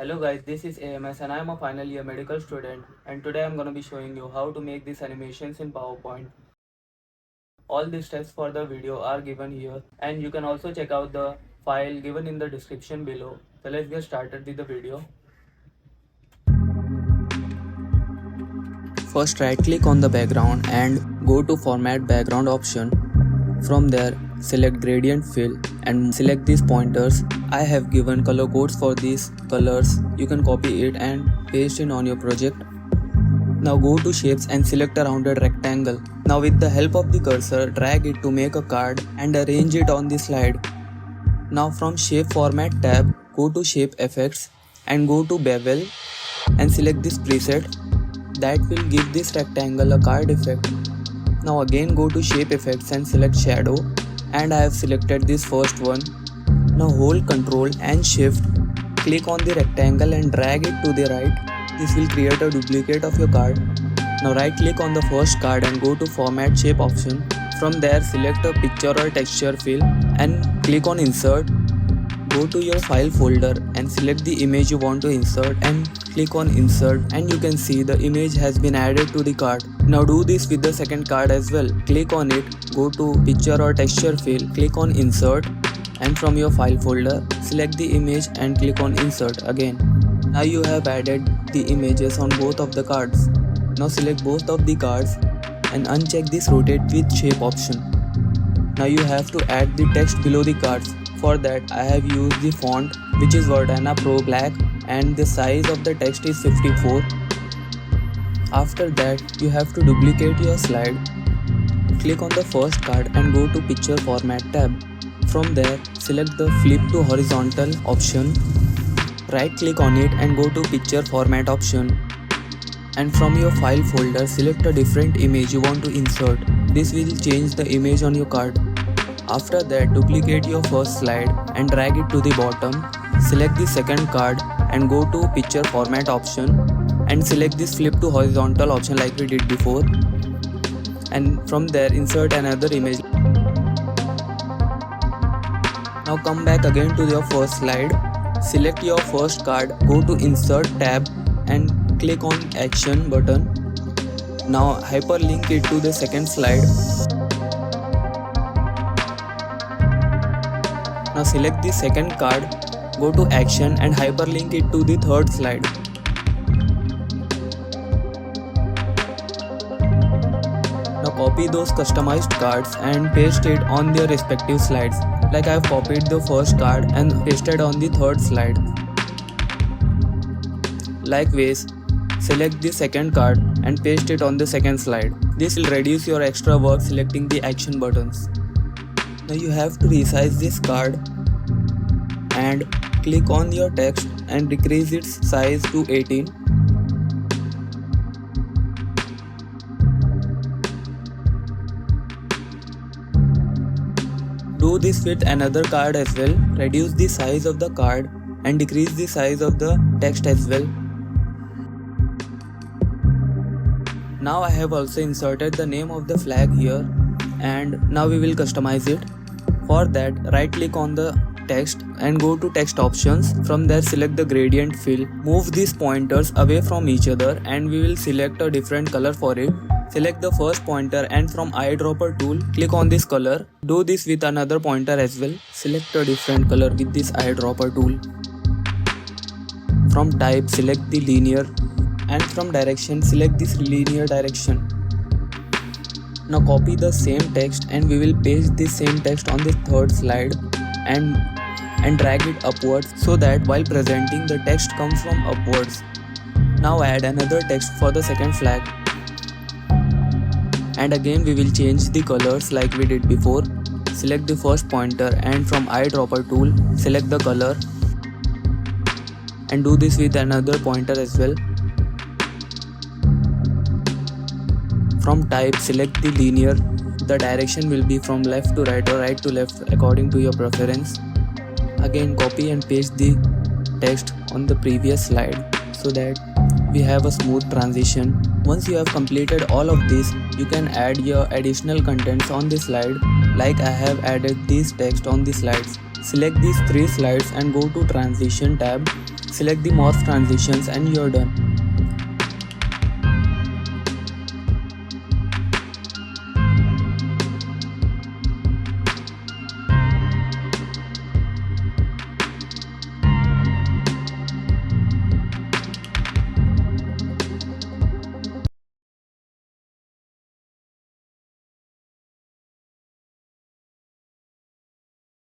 Hello guys, this is AMS and I am a final year medical student, and today I am going to be showing you how to make these animations in PowerPoint. All the steps for the video are given here, and you can also check out the file given in the description below. So let's get started with the video. First right click on the background and go to format background option. From there select gradient fill and select these pointers. I have given color codes for these colors. You can copy it and paste it on your project. Now go to shapes and select a rounded rectangle. Now with the help of the cursor drag it to make a card and arrange it on the slide. Now from shape format tab go to shape effects and go to bevel and select this preset that will give this rectangle a card effect. Now again go to shape effects and select shadow, and I have selected this first one. Now hold Ctrl and Shift, click on the rectangle and drag it to the right. This will create a duplicate of your card. Now right click on the first card and go to format shape option. From there select a picture or texture fill and click on insert. Go to your file folder and select the image you want to insert and click on insert, and you can see the image has been added to the card. Now do this with the second card as well. Click on it, go to picture or texture fill, click on insert, and from your file folder select the image and click on insert again. Now you have added the images on both of the cards. Now select both of the cards and uncheck this rotate with shape option. Now you have to add the text below the cards. For that I have used the font which is Verdana Pro Black, and the size of the text is 54. After that you have to duplicate your slide. Click on the first card and go to picture format tab. From there select the flip to horizontal option. Right click on it and go to picture format option. And from your file folder select a different image you want to insert. This will change the image on your card. After that duplicate your first slide and drag it to the bottom. Select the second card and go to picture format option and select this flip to horizontal option like we did before, and from there insert another image. Now come back again to your first slide. Select your first card, go to insert tab and click on action button. Now hyperlink it to the second slide. Now select the second card, go to action and hyperlink it to the third slide. Now copy those customized cards and paste it on their respective slides. Like I have copied the first card and pasted on the third slide. Likewise, select the second card and paste it on the second slide. This will reduce your extra work selecting the action buttons. Now you have to resize this card and click on your text and decrease its size to 18. Do this with another card as well. Reduce the size of the card and decrease the size of the text as well. Now I have also inserted the name of the flag here, and now we will customize it. For that right click on the text and go to text options. From there select the gradient fill. Move these pointers away from each other and we will select a different color for it. Select the first pointer and from eyedropper tool click on this color. Do this with another pointer as well. Select a different color with this eyedropper tool. From type select the linear, and from direction select this linear direction. Now copy the same text and we will paste the same text on the third slide and drag it upwards so that while presenting the text comes from upwards. Now add another text for the second flag. And again we will change the colors like we did before. Select the first pointer and from eyedropper tool select the color, and do this with another pointer as well. From type select the linear. The direction will be from left to right or right to left according to your preference. Again copy and paste the text on the previous slide so that we have a smooth transition. Once you have completed all of this, you can add your additional contents on the slide. Like I have added this text on the slides. Select these three slides and go to transition tab Select the morph transitions and you're done.